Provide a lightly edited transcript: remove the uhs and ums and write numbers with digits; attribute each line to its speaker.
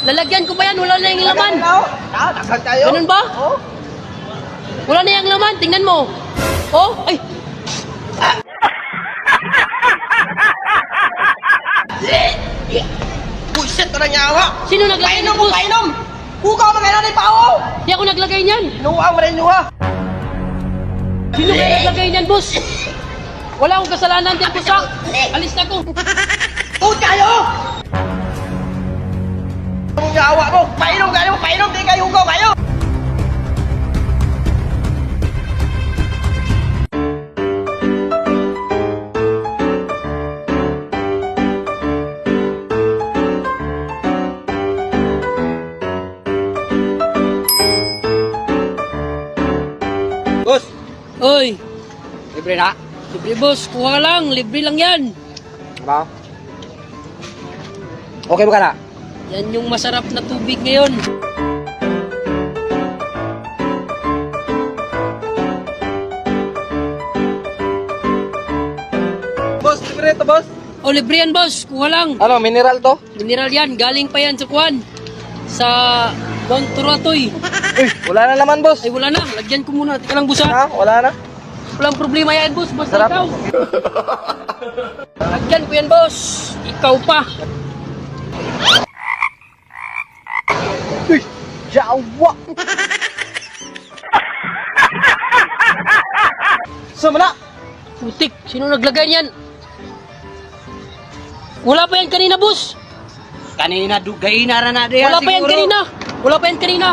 Speaker 1: Lalagyan ko pa yan, wala na yung laman.
Speaker 2: Nasaan tayo?
Speaker 1: Ganun ba?
Speaker 2: Oh.
Speaker 1: Wala na yung laman, tingnan mo. Oh, ay.
Speaker 2: Bullshit ka na nyawa.
Speaker 1: Sino naglagay
Speaker 2: Painom
Speaker 1: ng bus?
Speaker 2: painom. Hukaw na kailan ni Pao.
Speaker 1: Di ako naglagay niyan.
Speaker 2: Inuwa mo rin nyo.
Speaker 1: Sino kaya naglagay niyan, boss? Wala akong kasalanan dyan, boss, ha? Alis na ko.
Speaker 2: Huwag kayo! Ang nyawa mo. Painom kayo. Painom. Di kayo hukaw kayo. Boss,
Speaker 1: Oy,
Speaker 2: libre na.
Speaker 1: libre, boss. Kuha ka lang, libre lang yan.
Speaker 2: Ba? Okay ba ka na?
Speaker 1: Yan yung masarap na tubig ngayon.
Speaker 2: Boss, libre ito, boss.
Speaker 1: O, libre yan, boss. Kuha lang.
Speaker 2: Ano, mineral to?
Speaker 1: Mineral yan. Galing pa yan sa Kuan. Sa Mount Turatoy.
Speaker 2: Uy, wala na naman, boss.
Speaker 1: Ay, wala na. Lagyan ko muna. Tika lang, boss, ha?
Speaker 2: Ha? Wala na?
Speaker 1: Walang problema yan, boss. Basta
Speaker 2: Sarap.
Speaker 1: ikaw. Lagyan ko yan, boss. Ikaw pa.
Speaker 2: Uy, jawa. Sama na.
Speaker 1: Putik. Sino naglagay niyan? Wala pa yan kanina, boss.
Speaker 2: Kanina, dugay na rin na
Speaker 1: Wala pa yan kanina. Wala pa yan kanina.